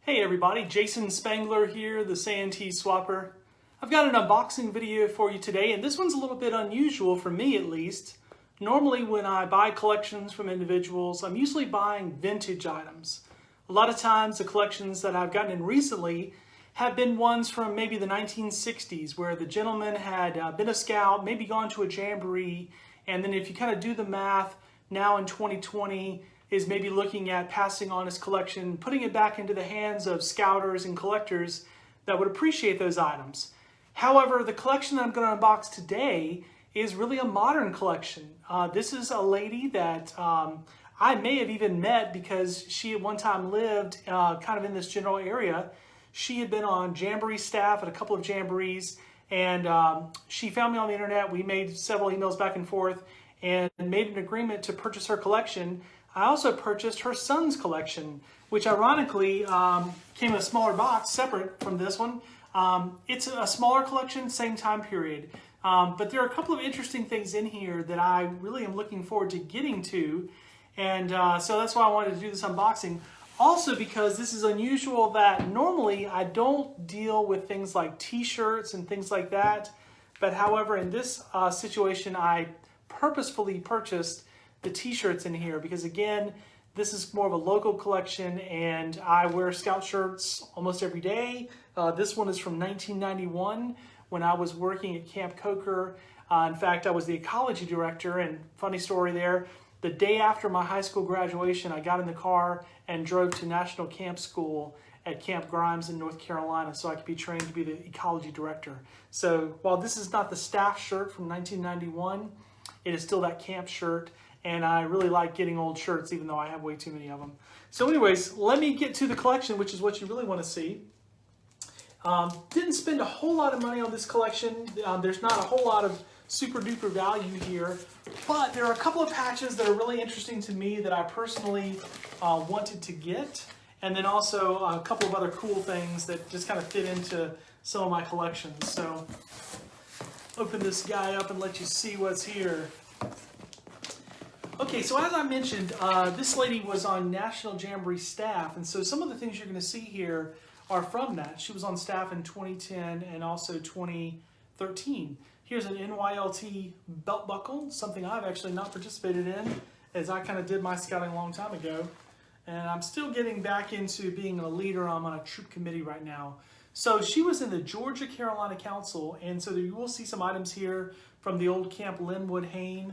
Hey everybody, Jason Spangler here, the Santee Swapper. I've got an unboxing video for you today, and this one's a little bit unusual for me at least. Normally when I buy collections from individuals, I'm usually buying vintage items. A lot of times the collections that I've gotten in recently have been ones from maybe the 1960s where the gentleman had been a scout, maybe gone to a jamboree, and then if you kind of do the math, now in 2020, is maybe looking at passing on his collection, putting it back into the hands of scouters and collectors that would appreciate those items. However, the collection that I'm going to unbox today is really a modern collection. This is a lady that I may have even met because she at one time lived kind of in this general area. She had been on Jamboree staff at a couple of Jamborees, and she found me on the internet. We made several emails back and forth and made an agreement to purchase her collection. I also purchased her son's collection, which ironically came in a smaller box, separate from this one. It's a smaller collection, same time period. But there are a couple of interesting things in here that I really am looking forward to getting to. And so that's why I wanted to do this unboxing. Also because this is unusual that normally I don't deal with things like t-shirts and things like that. But however, in this situation, I purposefully purchased the t-shirts in here because again, this is more of a local collection and I wear scout shirts almost every day. This one is from 1991 when I was working at Camp Coker. In fact, I was the ecology director, and funny story there, the day after my high school graduation, I got in the car and drove to National Camp School at Camp Grimes in North Carolina so I could be trained to be the ecology director. So while this is not the staff shirt from 1991, it is still that camp shirt. And I really like getting old shirts, even though I have way too many of them. So anyways, let me get to the collection, which is what you really want to see. Didn't spend a whole lot of money on this collection. There's not a whole lot of super duper value here, but there are a couple of patches that are really interesting to me that I personally wanted to get. And then also a couple of other cool things that just kind of fit into some of my collections. So open this guy up and let you see what's here. Okay, so as I mentioned, this lady was on National Jamboree staff, and so some of the things you're going to see here are from that. She was on staff in 2010 and also 2013. Here's an NYLT belt buckle, something I've actually not participated in, as I kind of did my scouting a long time ago. And I'm still getting back into being a leader. I'm on a troop committee right now. So she was in the Georgia-Carolina Council, and so you will see some items here from the old Camp Linwood Hayne.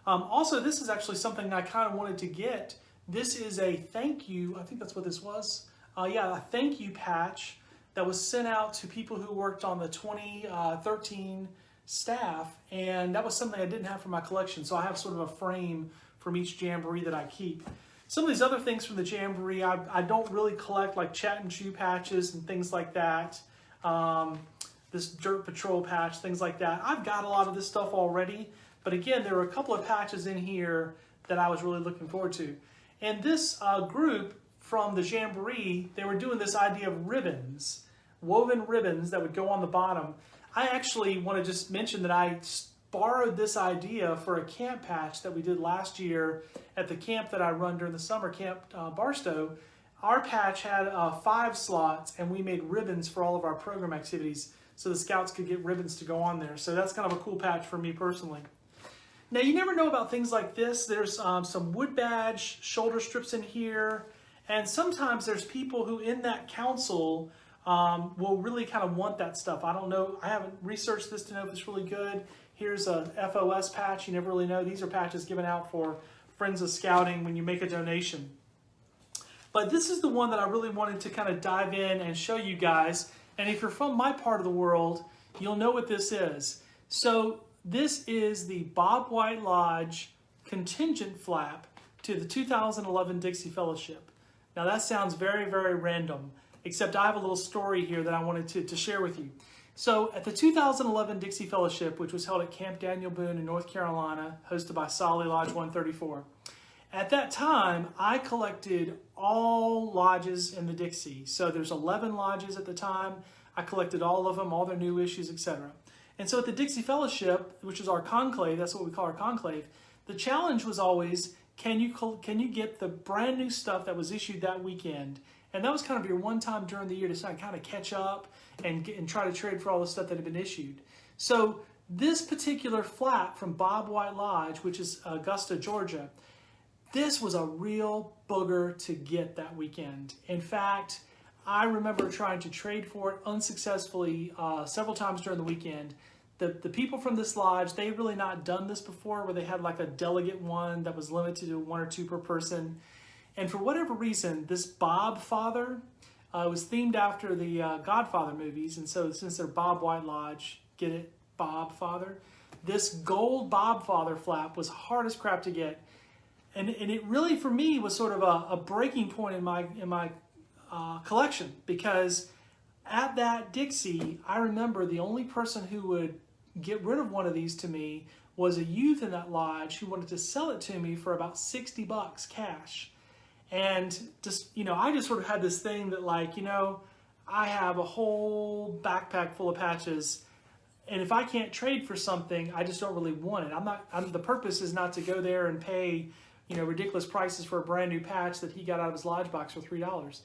Also, this is actually something I kind of wanted to get. This is a thank you, I think that's what this was. Yeah, a thank you patch that was sent out to people who worked on the 2013 staff, and that was something I didn't have for my collection, so I have sort of a frame from each Jamboree that I keep. Some of these other things from the Jamboree, I don't really collect, like chat and chew patches and things like that. This Dirt Patrol patch, things like that. I've got a lot of this stuff already. But again, there were a couple of patches in here that I was really looking forward to. And this group from the Jamboree, they were doing this idea of ribbons, woven ribbons that would go on the bottom. I actually want to just mention that I borrowed this idea for a camp patch that we did last year at the camp that I run during the summer, Camp Barstow. Our patch had 5 slots, and we made ribbons for all of our program activities so the scouts could get ribbons to go on there. So that's kind of a cool patch for me personally. Now, you never know about things like this. There's some wood badge shoulder strips in here, and sometimes there's people who in that council will really kind of want that stuff. I don't know. I haven't researched this to know if it's really good. Here's a FOS patch. You never really know. These are patches given out for Friends of Scouting when you make a donation. But this is the one that I really wanted to kind of dive in and show you guys. And if you're from my part of the world, you'll know what this is. So this is the Bob White Lodge contingent flap to the 2011 Dixie Fellowship. Now that sounds very, very random, except I have a little story here that I wanted to share with you. So at the 2011 Dixie Fellowship, which was held at Camp Daniel Boone in North Carolina, hosted by Solly Lodge 134, at that time, I collected all lodges in the Dixie. So there's 11 lodges at the time. I collected all of them, all their new issues, etc. And so at the Dixie Fellowship, which is our conclave, that's what we call our conclave, the challenge was always can you get the brand new stuff that was issued that weekend? And that was kind of your one time during the year to kind of catch up and try to trade for all the stuff that had been issued. So this particular flap from Bob White Lodge, which is Augusta, Georgia, this was a real booger to get that weekend. In fact, I remember trying to trade for it unsuccessfully several times during the weekend. The people from this lodge, they had really not done this before, where they had like a delegate one that was limited to 1 or 2 per person. And for whatever reason, this Bob Father was themed after the Godfather movies. And so since they're Bob White Lodge, get it, Bob Father, this gold Bob Father flap was hard as crap to get. And it really, for me, was sort of a breaking point in my collection, because at that Dixie, I remember the only person who would get rid of one of these to me was a youth in that lodge who wanted to sell it to me for about $60 cash. And just, I just sort of had this thing that, like, I have a whole backpack full of patches, and if I can't trade for something, I just don't really want it. The purpose is not to go there and pay, ridiculous prices for a brand new patch that he got out of his lodge box for $3.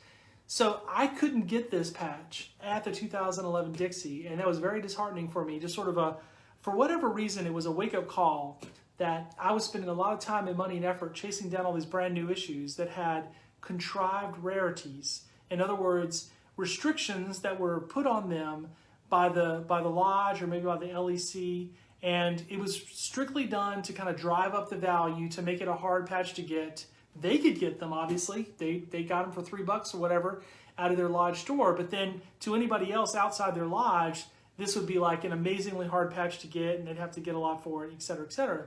So I couldn't get this patch at the 2011 Dixie, and that was very disheartening for me. Just sort of for whatever reason, it was a wake-up call that I was spending a lot of time and money and effort chasing down all these brand new issues that had contrived rarities. In other words, restrictions that were put on them by the lodge or maybe by the LEC, and it was strictly done to kind of drive up the value to make it a hard patch to get. They could get them, obviously. They got them for $3 or whatever out of their lodge store, but then to anybody else outside their lodge, this would be like an amazingly hard patch to get, and they'd have to get a lot for it, et cetera, et cetera.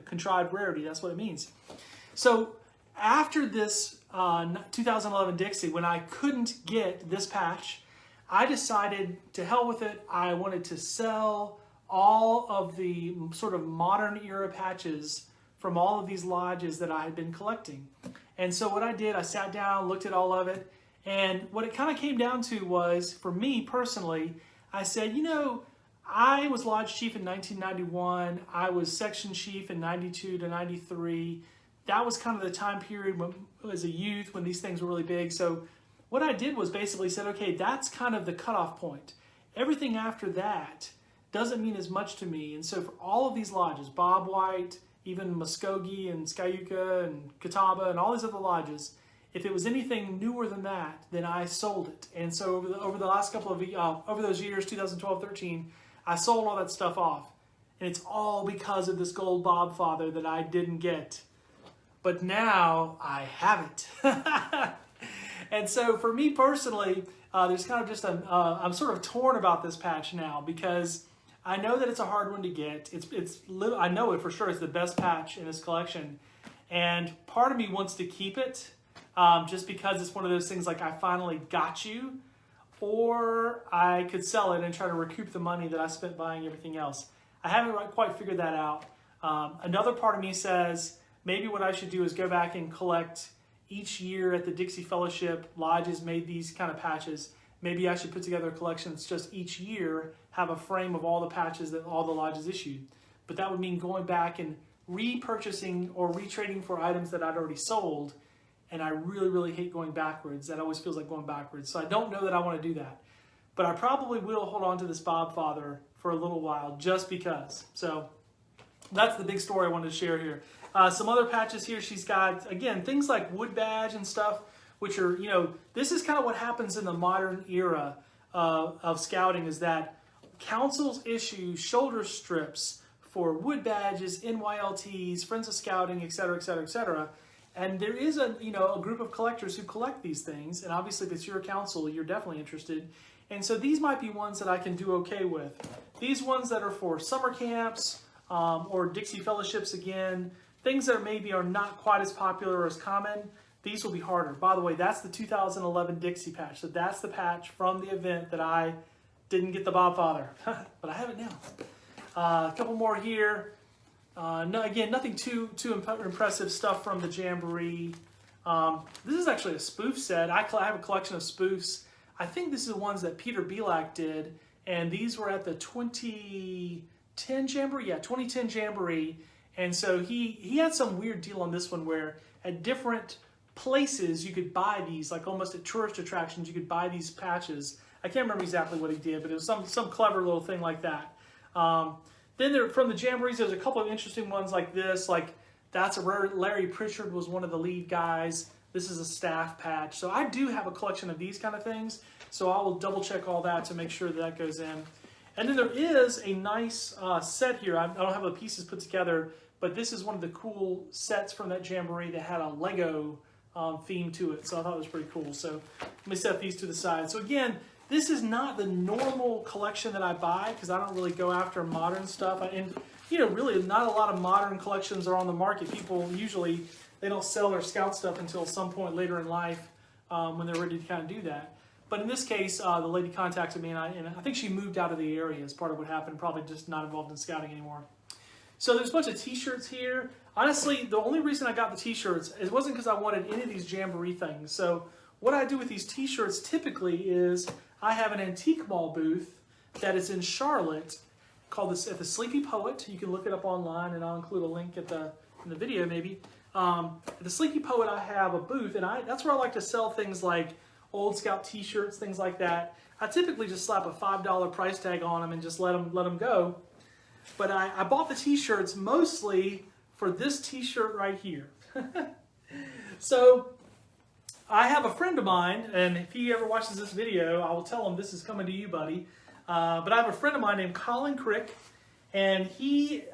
Contrived rarity, that's what it means. So after this 2011 Dixie, when I couldn't get this patch, I decided to hell with it. I wanted to sell all of the sort of modern era patches from all of these lodges that I had been collecting. And so what I did, I sat down, looked at all of it, and what it kind of came down to was, for me personally, I said, I was lodge chief in 1991. I was section chief in 92 to 93. That was kind of the time period when, as a youth, when these things were really big. So what I did was basically said, okay, that's kind of the cutoff point. Everything after that doesn't mean as much to me. And so for all of these lodges, Bob White, even Muskogee and Skyuka and Catawba and all these other lodges, if it was anything newer than that, then I sold it. And so over the last couple of over those years, 2012, 13, I sold all that stuff off. And it's all because of this gold Bob Father that I didn't get. But now I have it. And so for me personally, there's kind of just I'm sort of torn about this patch now, because I know that it's a hard one to get. I know it for sure. It's the best patch in this collection. And part of me wants to keep it just because it's one of those things like I finally got you. Or I could sell it and try to recoup the money that I spent buying everything else. I haven't quite figured that out. Another part of me says maybe what I should do is go back and collect each year at the Dixie Fellowship. Lodges made these kind of patches. Maybe I should put together a collection that's just each year have a frame of all the patches that all the lodges issued. But that would mean going back and repurchasing or retrading for items that I'd already sold. And I really, really hate going backwards. That always feels like going backwards. So I don't know that I want to do that. But I probably will hold on to this Bob Father for a little while just because. So that's the big story I wanted to share here. Some other patches here. She's got, again, things like wood badge and stuff, which are, this is kind of what happens in the modern era of scouting, is that councils issue shoulder strips for wood badges, NYLTs, Friends of Scouting, et cetera, et cetera, et cetera. And there is a group of collectors who collect these things, and obviously if it's your council, you're definitely interested. And so these might be ones that I can do okay with. These ones that are for summer camps or Dixie Fellowships, again, things that maybe are not quite as popular or as common, these will be harder. By the way, that's the 2011 Dixie patch. So that's the patch from the event that I didn't get the Bob Father, but I have it now. A couple more here. Again, nothing too impressive stuff from the Jamboree. This is actually a spoof set. I have a collection of spoofs. I think this is the ones that Peter Belak did, and these were at the 2010 Jamboree. Yeah, 2010 Jamboree, And so he had some weird deal on this one where at different places you could buy these, like almost at tourist attractions, you could buy these patches. I can't remember exactly what he did, but it was some clever little thing like that. Then from the Jamborees, there's a couple of interesting ones like this. Like that's Larry Pritchard was one of the lead guys. This is a staff patch. So I do have a collection of these kind of things. So I will double check all that to make sure that goes in. And then there is a nice set here. I don't have the pieces put together, but this is one of the cool sets from that Jamboree that had a Lego theme to it. So I thought it was pretty cool. So let me set these to the side. So again, this is not the normal collection that I buy because I don't really go after modern stuff. And you know, really not a lot of modern collections are on the market. People usually, they don't sell their Scout stuff until some point later in life when they're ready to kind of do that. But in this case, the lady contacted me, and I think she moved out of the area as part of what happened, probably just not involved in scouting anymore. So there's a bunch of t-shirts here. Honestly, the only reason I got the t-shirts, it wasn't because I wanted any of these Jamboree things. So what I do with these t-shirts typically is I have an antique mall booth that is in Charlotte called at the Sleepy Poet. You can look it up online, and I'll include a link in the video maybe. At the Sleepy Poet, I have a booth, and that's where I like to sell things like old Scout t-shirts, things like that. I typically just slap a $5 price tag on them and just let them go. But I bought the t-shirts mostly for this t-shirt right here. So I have a friend of mine, and if he ever watches this video, I will tell him this is coming to you, buddy. But I have a friend of mine named Colin Crick, and he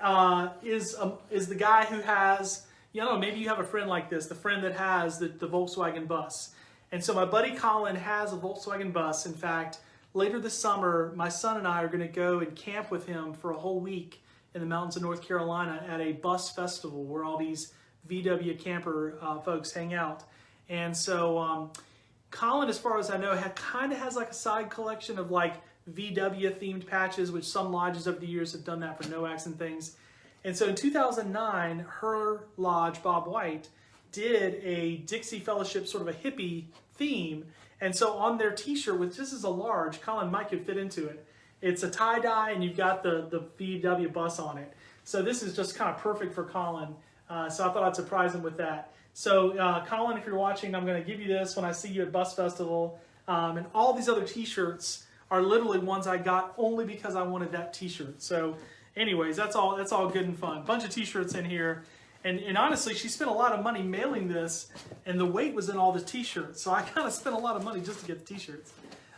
is the guy who has, you know, maybe you have a friend like this, the friend that has the Volkswagen bus. And so my buddy Colin has a Volkswagen bus. In fact, later this summer, my son and I are going to go and camp with him for a whole week in the mountains of North Carolina at a bus festival where all these VW camper folks hang out. And so Colin, as far as I know, kind of has like a side collection of like VW themed patches, which some lodges over the years have done that for NOACs and things. And so in 2009, her lodge, Bob White, did a Dixie Fellowship sort of a hippie theme. And so on their t-shirt, which this is a large, Colin might could fit into it. It's a tie-dye and you've got the VW bus on it. So this is just kind of perfect for Colin. So I thought I'd surprise him with that. So Colin, if you're watching, I'm going to give you this when I see you at Bus Festival. And all these other t-shirts are literally ones I got only because I wanted that t-shirt. So anyways, that's all good and fun. Bunch of t-shirts in here. And honestly, she spent a lot of money mailing this, and the weight was in all the t-shirts. So I kind of spent a lot of money just to get the t-shirts.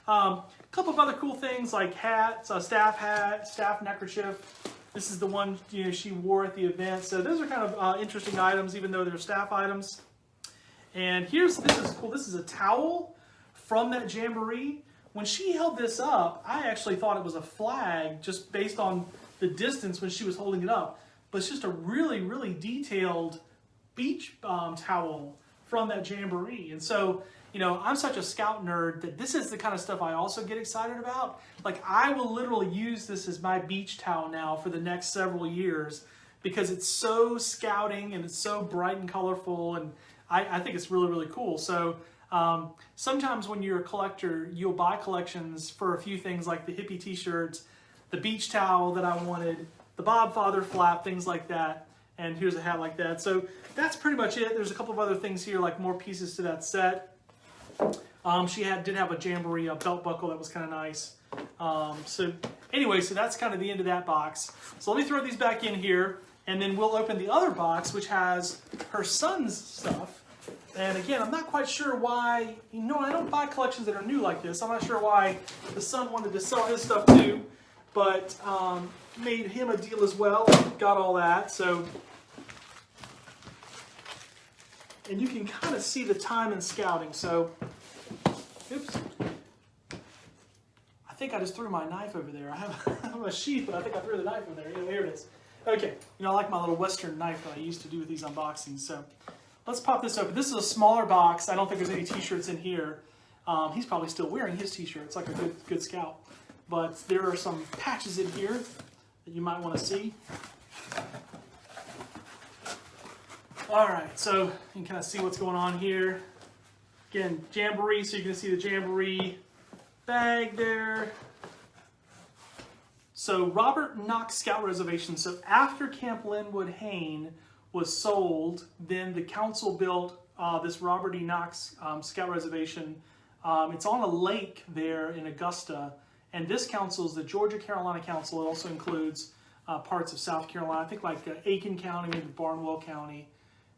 A couple of other cool things like hats, staff hat, staff neckerchief. This is the one she wore at the event. So those are kind of interesting items, even though they're staff items. And this is cool. This is a towel from that Jamboree. When she held this up, I actually thought it was a flag just based on the distance when she was holding it up. But it's just a really, really detailed beach towel from that Jamboree. And so, I'm such a Scout nerd that this is the kind of stuff I also get excited about. Like, I will literally use this as my beach towel now for the next several years because it's so scouting and it's so bright and colorful, and I think it's really, really cool. So sometimes when you're a collector, you'll buy collections for a few things like the hippie t-shirts, the beach towel that I wanted, the Bob Father flap, things like that, and here's a hat like that. So that's pretty much it. There's a couple of other things here, like more pieces to that set. She did have a Jamboree belt buckle that was kind of nice. So anyway, so that's kind of the end of that box. So let me throw these back in here, and then we'll open the other box, which has her son's stuff. And again, I'm not quite sure why, I don't buy collections that are new like this. I'm not sure why the son wanted to sell his stuff too, but made him a deal as well, got all that. So, and you can kind of see the time in scouting. So, oops. I think I just threw my knife over there. I have a sheath, but I think I threw the knife over there. Here it is. Okay, I like my little Western knife that I used to do with these unboxings. So, let's pop this open. This is a smaller box. I don't think there's any t-shirts in here. He's probably still wearing his t-shirt. It's like a good Scout. But there are some patches in here that you might want to see. All right, so you can kind of see what's going on here. Again, Jamboree, so you can see the Jamboree bag there. So Robert Knox Scout Reservation. So after Camp Linwood Hayne was sold, then the council built this Robert E. Knox Scout Reservation. It's on a lake there in Augusta. And this council is the Georgia-Carolina Council. It also includes parts of South Carolina. I think like Aiken County, maybe Barnwell County.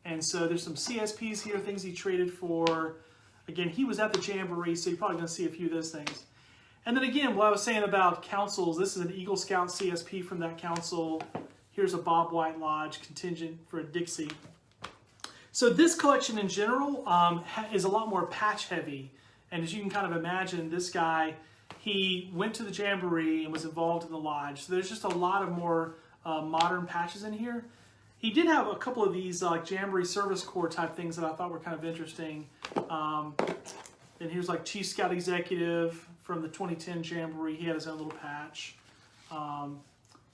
And so there's some CSPs here, things he traded for. Again, he was at the Jamboree, so you're probably going to see a few of those things. And then again, what I was saying about councils, this is an Eagle Scout CSP from that council. Here's a Bob White Lodge contingent for a Dixie. So this collection in general is a lot more patch heavy. And as you can kind of imagine, this guy, he went to the Jamboree and was involved in the lodge. So there's just a lot of more modern patches in here. He did have a couple of these like Jamboree Service Corps type things that I thought were kind of interesting. And here's like Chief Scout Executive from the 2010 Jamboree. He had his own little patch.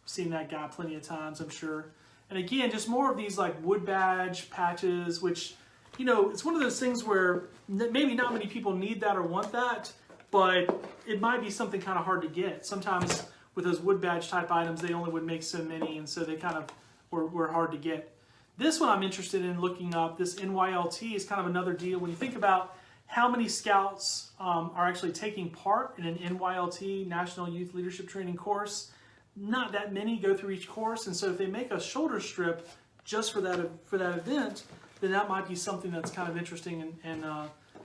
Seen that guy plenty of times, I'm sure. And again, just more of these like wood badge patches, which, you know, it's one of those things where maybe not many people need that or want that, but it might be something kind of hard to get. Sometimes with those wood badge type items, they only would make so many, and so they kind of were hard to get. This one I'm interested in looking up. This NYLT is kind of another deal. When you think about how many scouts are actually taking part in an NYLT, National Youth Leadership Training course, not that many go through each course. And so if they make a shoulder strip just for that event, then that might be something that's kind of interesting and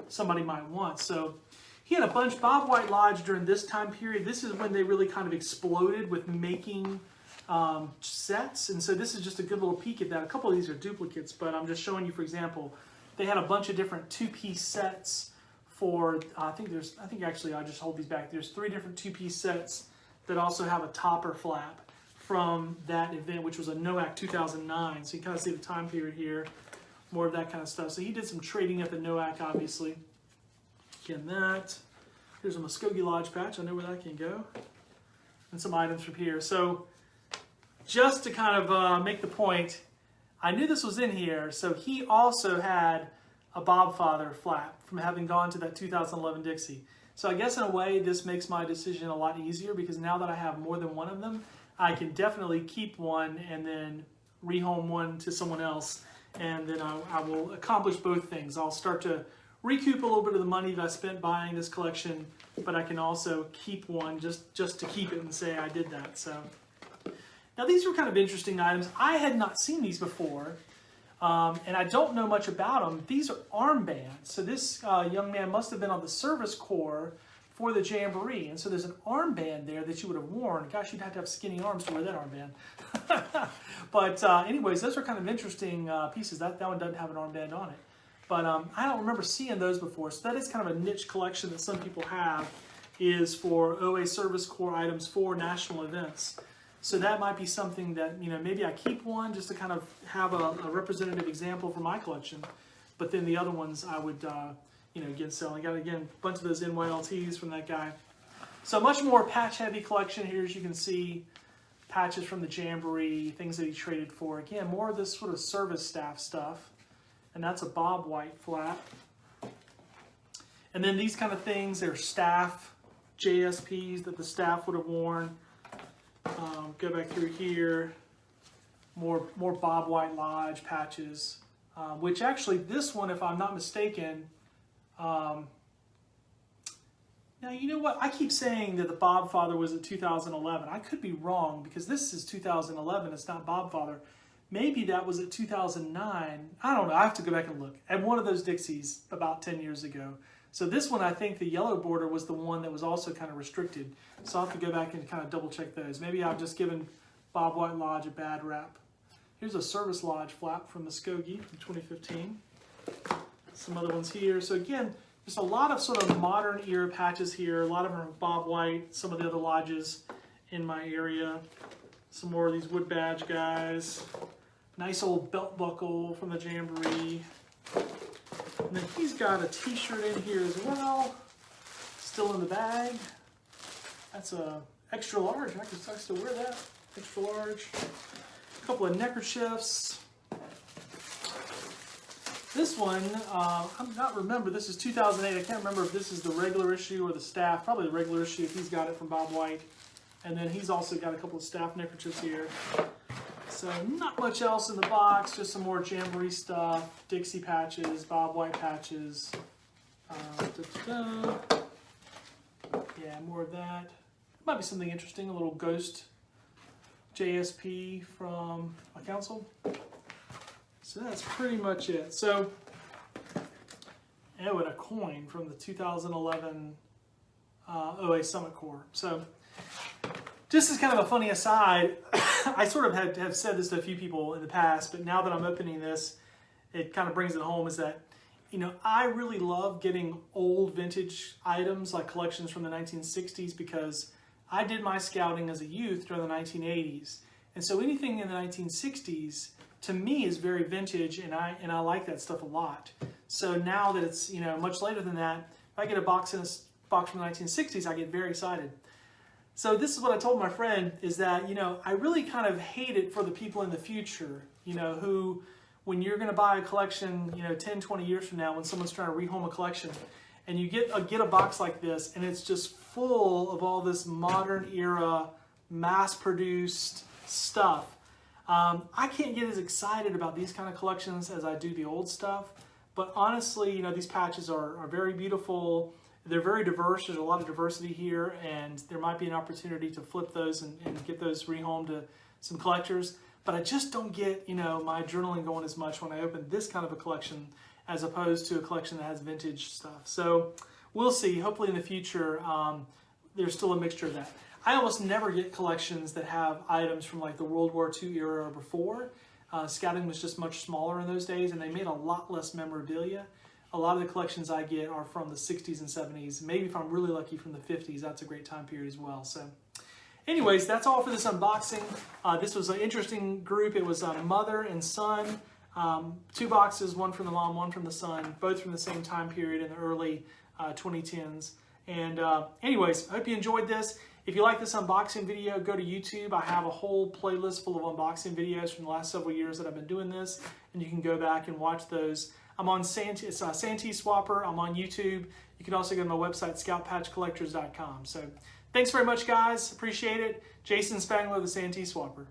somebody might want. So he had a bunch. Bob White Lodge during this time period, this is when they really kind of exploded with making sets. And so this is just a good little peek at that. A couple of these are duplicates, but I'm just showing you, for example, they had a bunch of different two-piece sets for, I think actually I just hold these back. There's 3 different two-piece sets that also have a topper flap from that event, which was a NOAC 2009. So you kind of see the time period here, more of that kind of stuff. So he did some trading at the NOAC, obviously. Again, that. Here's a Muskogee Lodge patch. I know where that can go. And some items from here. So just to kind of make the point, I knew this was in here. So he also had a Bob Father flap from having gone to that 2011 Dixie. So I guess in a way, this makes my decision a lot easier because now that I have more than one of them, I can definitely keep one and then rehome one to someone else. And then I will accomplish both things. I'll start to recoup a little bit of the money that I spent buying this collection, but I can also keep one just to keep it and say I did that. So now these are kind of interesting items. I had not seen these before, and I don't know much about them. These are armbands. So this young man must have been on the service corps for the Jamboree, and so there's an armband there that you would have worn. Gosh, you'd have to have skinny arms to wear that armband. But anyways, those are kind of interesting pieces. That one doesn't have an armband on it. But I don't remember seeing those before. So that is kind of a niche collection that some people have, is for OA Service Corps items for national events. So that might be something that, you know, maybe I keep one just to kind of have a representative example for my collection. But then the other ones I would, you know, again, sell. I got, again, a bunch of those NYLTs from that guy. So much more patch-heavy collection here, as you can see. Patches from the Jamboree, things that he traded for. Again, more of this sort of service staff stuff. And that's a Bob White flap. And then these kind of things, they're staff JSPs that the staff would have worn. Go back through here. More Bob White Lodge patches. Which actually, this one, if I'm not mistaken, now you know what? I keep saying that the Bob Father was in 2011. I could be wrong because this is 2011. It's not Bob Father. Maybe that was at 2009. I don't know. I have to go back and look at one of those Dixies about 10 years ago. So this one, I think the yellow border was the one that was also kind of restricted. So I'll have to go back and kind of double check those. Maybe I've just given Bob White Lodge a bad rap. Here's a Service Lodge flap from Muskogee from 2015. Some other ones here. So again, just a lot of sort of modern era patches here. A lot of them are Bob White, some of the other lodges in my area. Some more of these wood badge guys. Nice old belt buckle from the Jamboree. And then he's got a t-shirt in here as well. Still in the bag. That's a extra large. I can still wear that. Extra large. A couple of neckerchiefs. This one, I'm not remember. This is 2008. I can't remember if this is the regular issue or the staff. Probably the regular issue if he's got it from Bob White. And then he's also got a couple of staff neckerchiefs here. So not much else in the box, just some more Jamboree stuff, Dixie patches, Bob White patches. Yeah, more of that. Might be something interesting, a little ghost JSP from a council. So that's pretty much it. So, oh, and a coin from the 2011 OA Summit Corps. So, just as kind of a funny aside, I sort of have said this to a few people in the past, but now that I'm opening this, it kind of brings it home, is that, you know, I really love getting old vintage items like collections from the 1960s, because I did my scouting as a youth during the 1980s. And so anything in the 1960s to me is very vintage, and I like that stuff a lot. So now that it's, you know, much later than that, if I get a box from the 1960s, I get very excited. So this is what I told my friend, is that, you know, I really kind of hate it for the people in the future, you know, who, when you're going to buy a collection, you know, 10, 20 years from now, when someone's trying to rehome a collection, and you get a box like this, and it's just full of all this modern era, mass-produced stuff. I can't get as excited about these kind of collections as I do the old stuff, but honestly, you know, these patches are very beautiful. They're very diverse. There's a lot of diversity here, and there might be an opportunity to flip those and get those rehomed to some collectors. But I just don't get, you know, my adrenaline going as much when I open this kind of a collection as opposed to a collection that has vintage stuff. So we'll see. Hopefully in the future, there's still a mixture of that. I almost never get collections that have items from like the World War II era or before. Scouting was just much smaller in those days, and they made a lot less memorabilia. A lot of the collections I get are from the 60s and 70s. Maybe if I'm really lucky, from the 50s. That's a great time period as well. So anyways, that's all for this unboxing. This was an interesting group. It was mother and son. 2 boxes, one from the mom, one from the son, both from the same time period in the early 2010s. And anyways, I hope you enjoyed this. If you like this unboxing video, go to YouTube. I have a whole playlist full of unboxing videos from the last several years that I've been doing this, and you can go back and watch those. I'm on Santee Swapper. I'm on YouTube. You can also go to my website, scoutpatchcollectors.com. So thanks very much, guys. Appreciate it. Jason Spangler, the Santee Swapper.